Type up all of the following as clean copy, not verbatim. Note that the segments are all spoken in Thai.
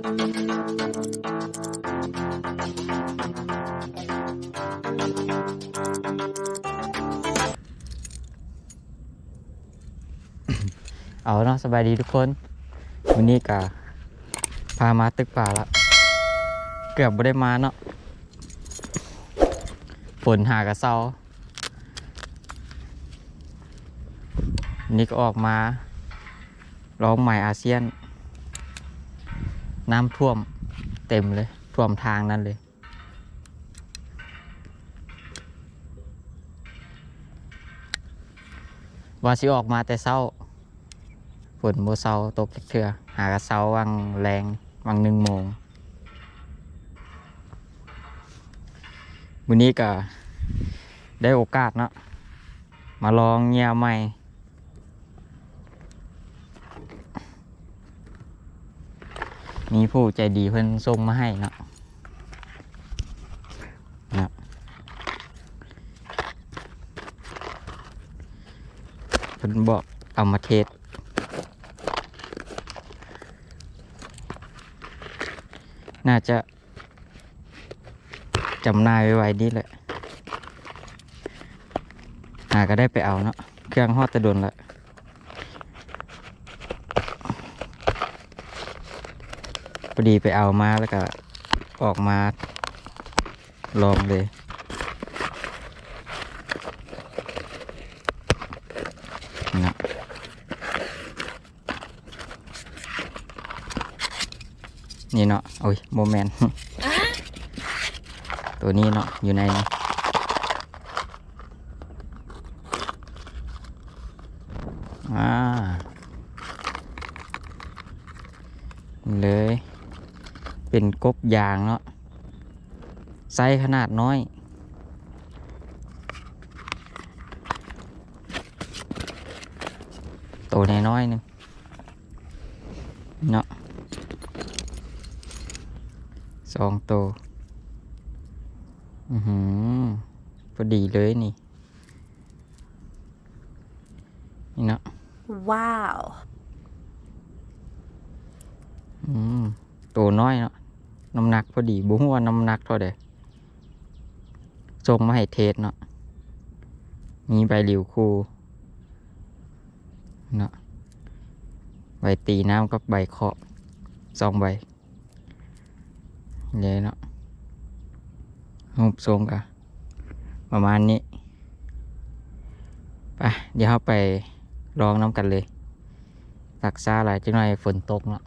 เอาเนาะสบายดีทุกคนวันนี้ก็พามาตึกป่าละเกือบไม่ได้มาเนาะฝนหากระเซานี่ก็ออกมาร้องใหม่อาเซียนน้ำท่วมเต็มเลยท่วมทางนั้นเลยว่าสิออกมาแต่เช้าฝนโมเซาตกเถื่อหากระเซาวังแรงวัง1 โมงวันนี้ก็ได้โอกาสเนาะมาลองเงียใหม่มีผู้ใจดีเพิ่นส่งมาให้เนาะเพิ่นบอกเอามาเทสน่าจะจำหน่ายไว้ๆนี่แหละก็ได้ไปเอาเนาะเครื่องฮอดตะดนละพอดีไปเอามาแล้วก็ออกมาลองเลยนะนี่เนาะโอ้ยโมเมนต์ ตัวนี้เนาะอยู่ในนี้เลยเป็นกบยางเนาะไซส์ขนาดน้อยตัวน้อยๆนึงเนาะ2 ตัวพอดีเลยนี่เนาะว้าวตัวน้อยเนาะน้ำหนักพอดีบุ้งว่าน้ำหนักเท่าใดส่งมาให้เทสเนาะมีใบหลิวคู่เนาะใบตีน้ำกับใบเคาะ2 ใบเลยเนาะรูปทรงกันประมาณนี้ไปเดี๋ยวเราไปลองน้ำกันเลยตักซาหลายจังหน่อยฝนตกเนาะ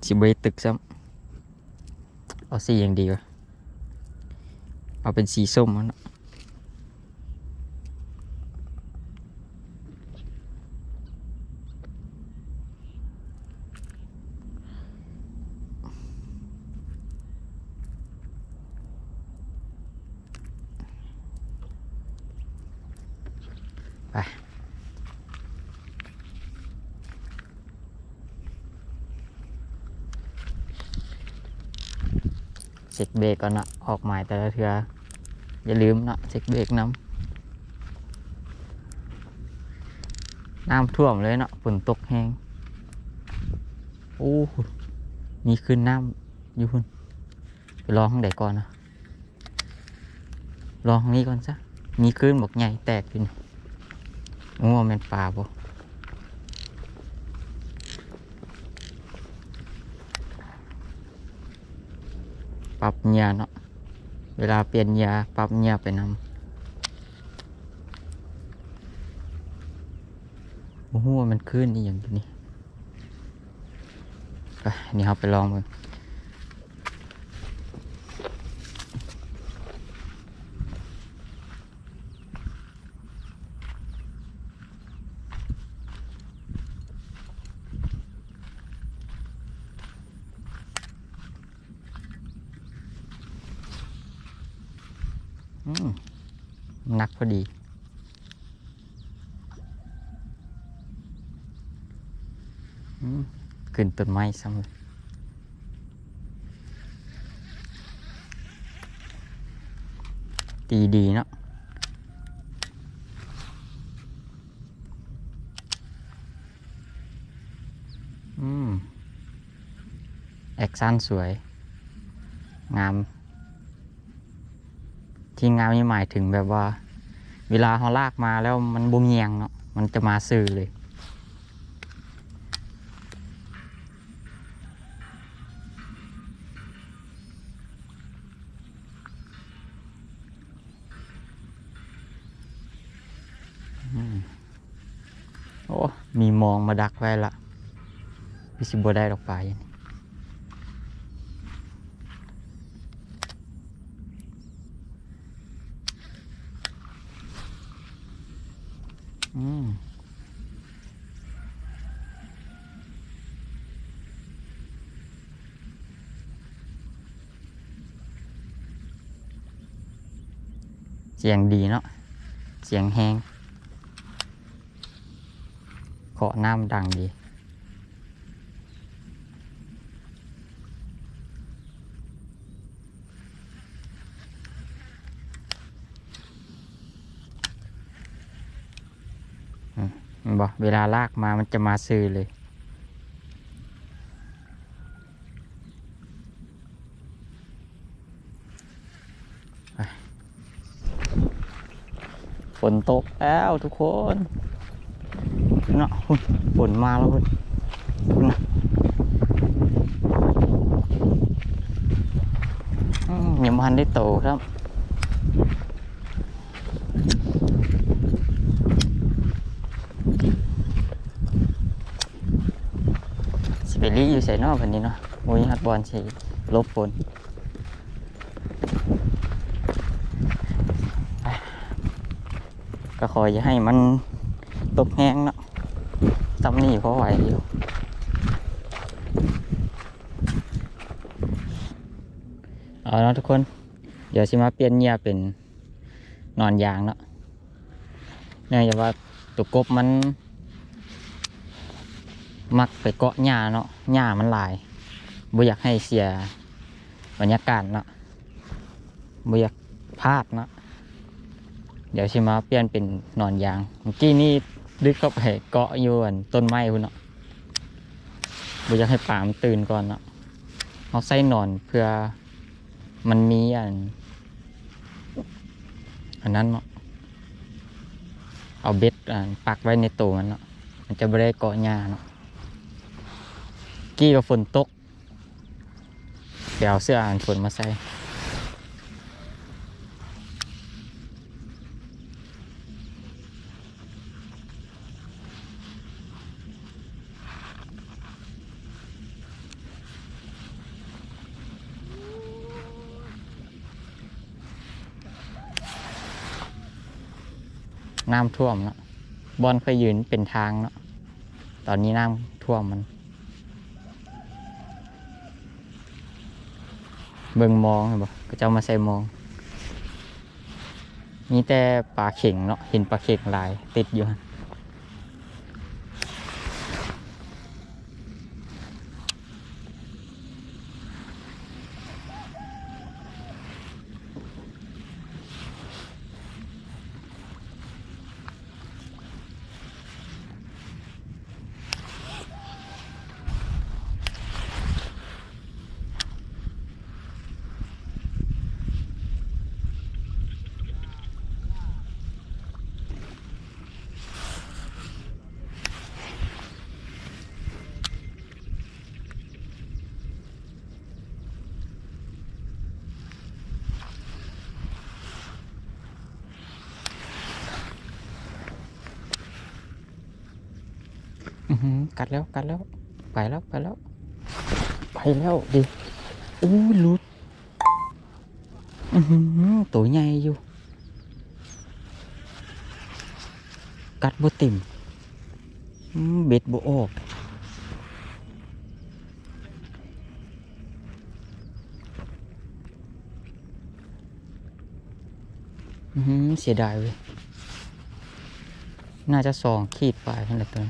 สิบใบตึกซ้ำเอาสีอย่างดีวะเอาเป็นสีส้มเนาะไปเช็คเบรกก่อนนะออกหมายแต่ละเทืออย่าลืมนะเช็คเบรกน้ำท่วมเลยเนาะฝนตกแห้งโอ้มีขึ้นน้ำอยู่พุ่นไปลองข้างใดก่อนนะลองข้างนี้ก่อนซะมีขึ้นบอกใหญ่แตกอยู่โอ้มันปลาบ่ปรับเหงื่อเนาะเวลาเปลี่ยนเหงื่อปรับเหงื่อไปนำโอ้โหมันขึ้นนี่อย่างนี้ไปนี่เราไปลองมันหนักพอดีขึ้นต้นไม้ซ้ำเลยดีเนาะ แอคชั่นสวยงามที่งามนี่หมายถึงแบบว่าเวลาเขาลากมาแล้วมันบ่เงียงเนาะมันจะมาซื่อเลยโอ้มีมองมาดักไว้ละพี่สิบ่ได้ดอกปลาอย่างนี้เสียงดีเนาะเสียงแห้งเคาะน้ำดังดีบอกเวลาลากมามันจะมาซื่อเลยฝนตกแล้วทุกคนเนาะฝนมาแล้วคุณนะยังมันได้โตครับสเปรี่อยู่ใส่นอกแบบนี้เนาะมวยฮัดบอลใส่ลบฝนก็คอยจะให้มันตกแห้งเนาะตำนี่เขาไหวอยู่เอาเนาะทุกคนเดี๋ยวสิมาเปลี่ยนเหยื่อเป็นนอนยางเนาะเนื่องจากว่าตัวกบมันมักไปเกาะหญ้าเนาะหญ้ามันหลายบ่อยากให้เสียบรรยากาศเนาะบ่อยากพลาดเนาะเดี๋ยวสิมาเปลี่ยนเป็นนอนยางเมื่อกี้นี่ดึกเข้าไปเกาะอยู่ต้นไม้คุณเนาะบ่อยากให้ปลามันตื่นก่อนเนาะเอาใส่นอนเพื่อมันมีอันนั้นเนาะเอาเบ็ดปักไว้ในตัวมันเนาะมันจะไม่ได้เกาะหญ้าเนาะกี้กับฝนตกเดี๋ยวเอาเสื้อฝนมาใส่น้ำท่วมเนาะบอลเคยยืนเป็นทางเนาะตอนนี้น้ำท่วมมันเบิ่งมองเห็นบ่ก็จะเอามาใส่มองมีแต่ปลาเข่งเนาะเห็นปลาเข่งหลายติดอยู่กัดแล้วไปแล้วไปแล้วดิอู้ลุดตัวใหญ่อยู่กัดบ่ติ่มเบ็ดบ่ออกเสียดายเว้ยน่าจะ2 ขีดไปนั่นแหละตัว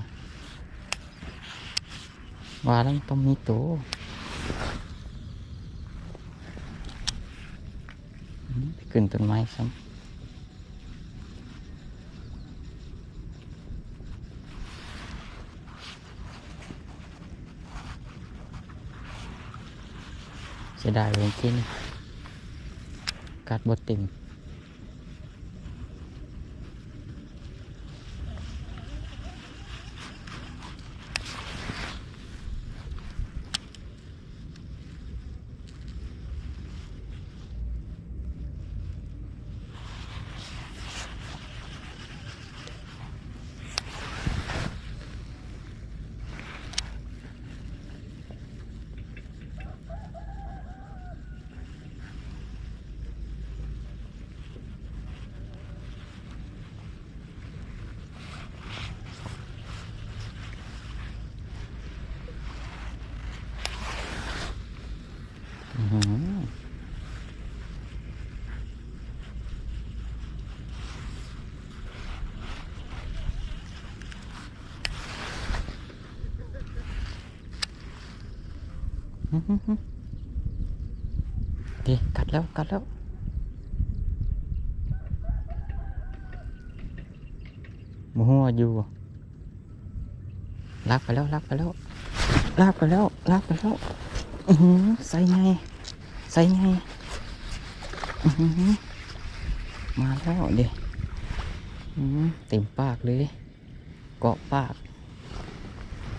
ว่าแล้วต้องมีตัวขึ้นต้นไม้ซ้ำ เสียดายเลยกินกัดบดเต็มดีกัดแล้วกัดแล้วมัวอยู่ลากไปแล้วลากไปแล้วลากไปแล้วลากไปแล้วใส่ไงใส่ไงมาแล้วเดี๋ยวเต็มปากเลยเกาะปาก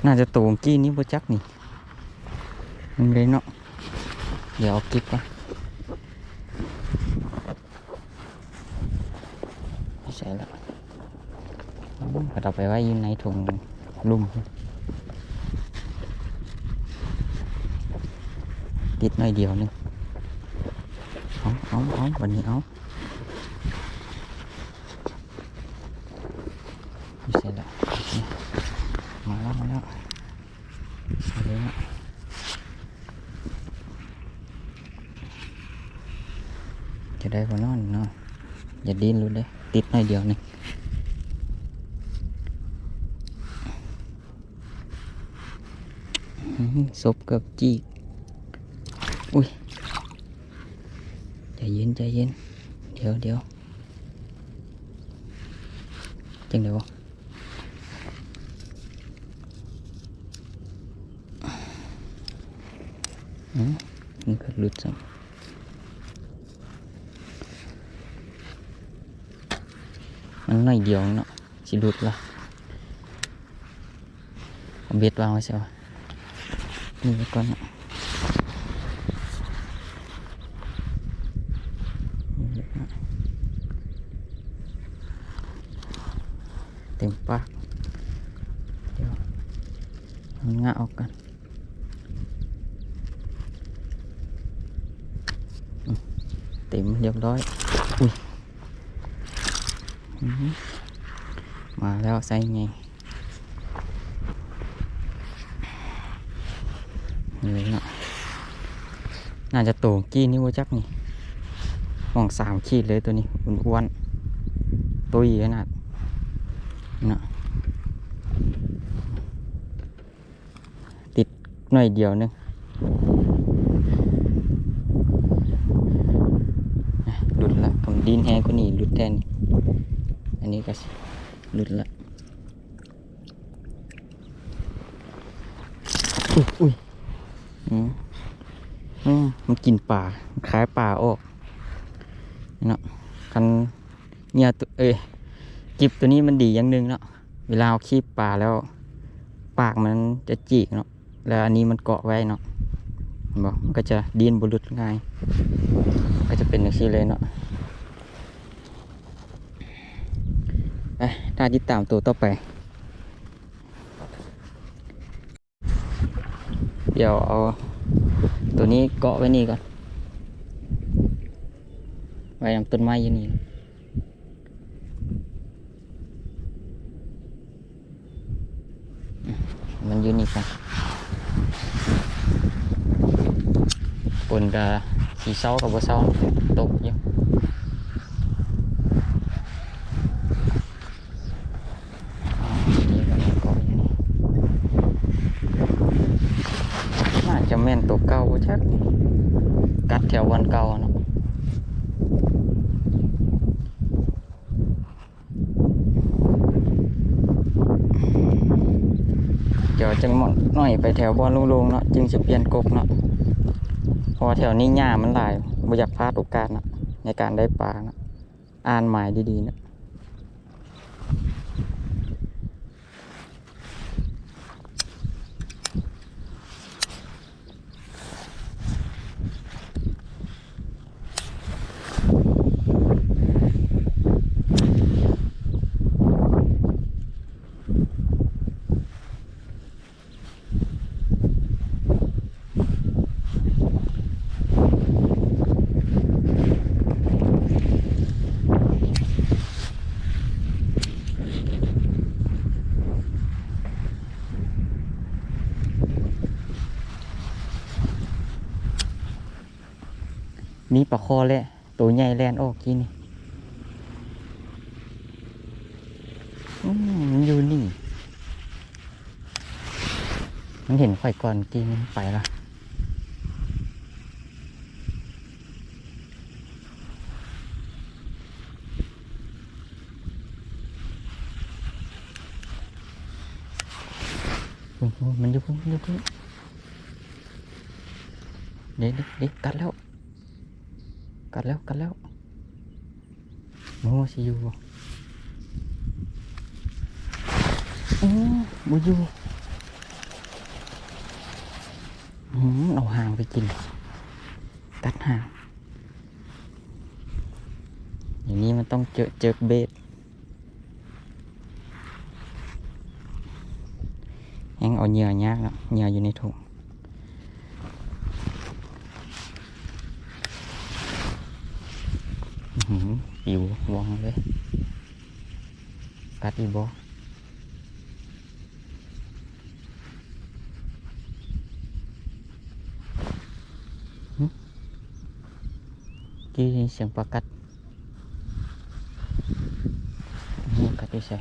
น่าจะตัวกี้นี้บ่จักนี่มันเลยเนาะเดี๋ยวเอากิ๊บก่อนไม่ใช่แล้วเราไปไว้ยืนในถุงลุ่มติดหน่อยเดียวนึงเอาวันนี้เอาไม่ใช่แล้วมาแล้วมาแล้วเลยนะจะได้พอนอนเนาะอย่าดิ้นรู้เลยติดหน่อยเดียวนึงศพกับจีอุ้ยใจเย็นใจเย็นเดี๋ยวจังเดี๋ยวมันก็หลุดซ้ำมันหน่อยเดียวเนาะสิหลุดละผมเบ็ดวางไว้ใช่ไหมนี่ไว้ก่อนเนาะเต็มปากเดี๋ยวมันงะออกกันเต็มเรียบร้อยอุ้ยมาแล้วใส่ไงนี่เนาะน่าจะโตกี้นี่ว่าจักนี่มอง3 ขีดเลยตัวนี้อ้วนๆตัวใหญ่ขนาดเนาะติดหน่อยเดียวนึงหลุดละผมดินแห้งก็นี่หลุดแทนอันนี้ก็หลุดละอุ้ยมันกินป่าคล้ายป่าออกเนาะกันเนี่ยกิบตัวนี้มันดีอย่างหนึ่งเนาะเวลาเอาคีบป่าแล้วปากมันจะจีกเนาะแล้วอันนี้มันเกาะไว้เนาะเห็นบอกมันก็จะดินบรุษง่ายก็จะเป็นอย่างนี้เลยเนาะไปถ้าติดตามตัวต่อไปเดี๋ยวเอาตัวนี้เกาะไว้นี่ก่อนไว้ยังต้นไม้อยู่นี่มันอยู่นี่กันปนกับสีเศร้ากับบ่เศร้าตกอยู่น่าจะแม่นตัวเก่าชักกัดแถววันเก่าเนาะเดี๋ยวจังหมดหน่อยไปแถวบอลลุงๆเนาะจึงจะเปลี่ยนกกเนาะ พอแถวนี้หญ้ามันหลายบ่อยากพลาดโอกาสนะในการได้ปลานะอ่านหมายดีๆนะมีปลาคอแหละตัวใหญ่แลนออกกี้นี่มันอยู่นี่มันเห็นข่อยก่อนกี้มันไปละมันอยู่พุ่งเด็กกัดแล้วโอ้สิอยู่บ่โอ้บ่อยู่เอาหางไปกินกัดหางอย่างนี้มันต้องเจอเบ็ดยังเอาเหยื่อยากเนาะเหยื่ออยู่ในถุงปิววางเลยกัดอีบ่กี้เสียงปลากัดกัดไปใส่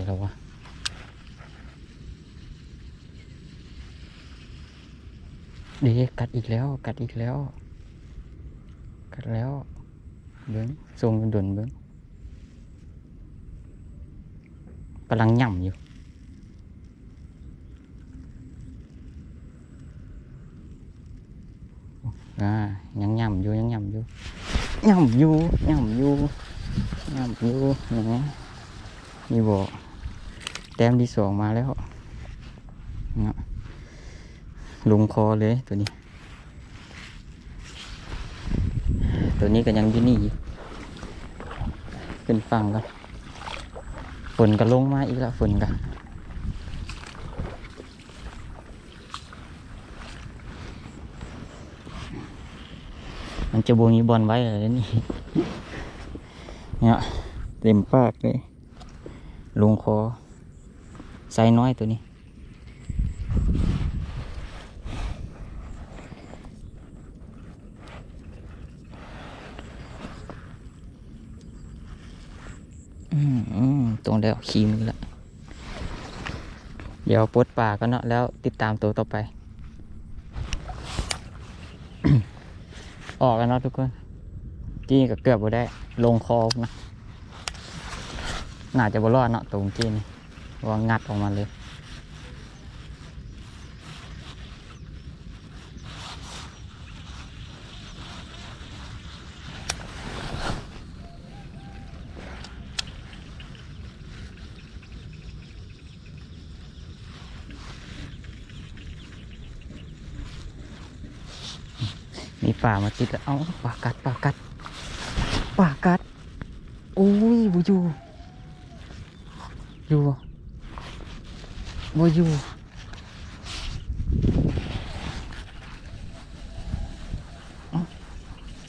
แล้ววะเดี๋ยวกัดอีกแล้วเบิ้งทรงดุนเบิ้งกำลังย่ำอยู่ยังย่ำอยู่นะนี่บอกแต้มที่ 2มาแล้วนะลงคอเลยตัวนี้ก็ยังอยู่นี่ขึ้นฝั่งกันฝนก็ลงมาอีกแล้วฝนก็มันจะบวงนี้บอลไว้เลยนี่เนี่ยเต็มปากเลยลงคอไซน้อยตัวนี้ตรงแล้วขี้มือละเดี๋ยวปลดปลาก็เนาะแล้วติดตามตัวต่อไป ออกกันเนาะทุกคนจี้ก็เกือบบ่ได้ลงคอนะน่าจะบ่รอดเนาะตรงจี้นี่ว่างัดออกมาเลยมีป่ามาติดแล้วเอาป่ากัดโอ้ยบ่อยู่บ่อยู่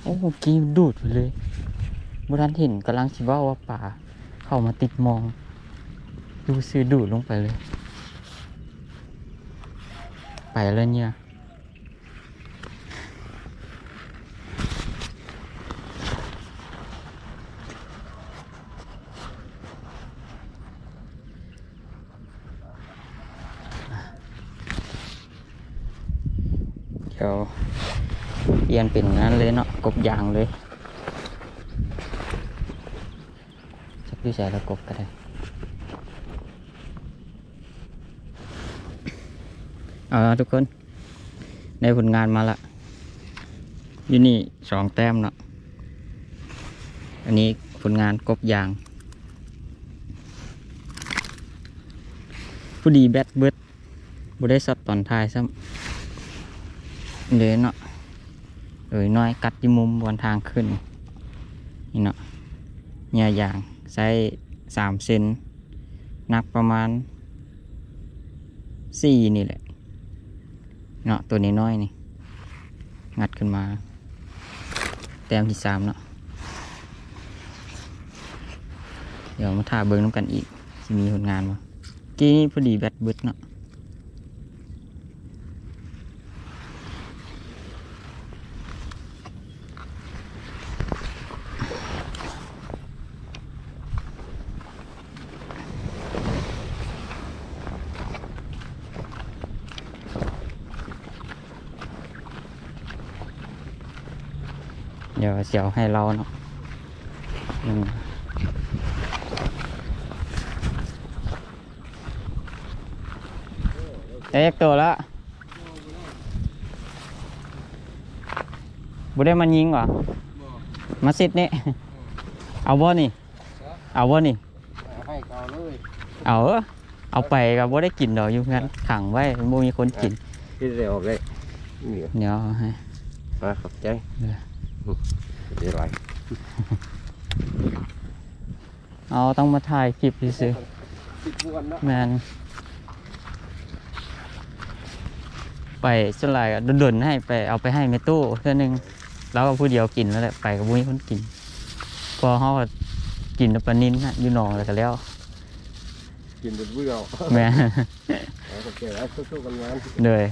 โอ้กีมดูดไปเลยบ่ทันเห็นกำลังคิดว่าป่าเข้ามาติดมองดูซื้อดูดลงไปเลยไปแล้วเนี่ย เดี๋ยวเปลี่ยนเป็นนั้นเลยเนาะกบยางเลยจักพี่ใส่แล้วกบก็ได้เอาละทุกคนได้ผลงานมาละอยู่นี่2 แต้มเนาะอันนี้ผลงานกบยางผู้ดีแบตเบิดบ่ได้สับตอนท้ายซ้ำเดี๋ยวเนาะน้อยกัดที่มุมบนทางขึ้นนี่เนาะเนี่ยยางใช้3 เซนหนักประมาณ4นี่แหละเนาะตัวนี้น้อยนี่งัดขึ้นมาแต้มที่3เนาะเดี๋ยวมาถ่าเบิ้งน้ำกันอีกจะมีผลงานมากี้พอดีแบตเบิดเนาะเดี๋ยวเสียวให้เราเนาะเอ๊ะตัวละบุได้มันยิงเหรอมาซิดนี่เอาบ่นี่เอาบ่นี่ให้เขาเลย เอาไปกับบ่ได้กินดอกอยู่งั้นขังไว้บ่มีคนกิน ที่เร็วเลยเดี๋ยวให้ มาขอบใจเดี๋ยวไร เอาต้องมาถ่ายคลิปซื้อแมนไปสลายดุนๆให้ไปเอาไปให้เมตู้เท่านึงแล้วก็ผู้เดียวกินแล้วแหละไปกับบุ้ยคนกินพอเขากินปลานิ่นฮะอยู่หนองแล้วก็แล้วกินจนเบื่อแม่ขอบใจแล้วสู้ๆกันงานเลย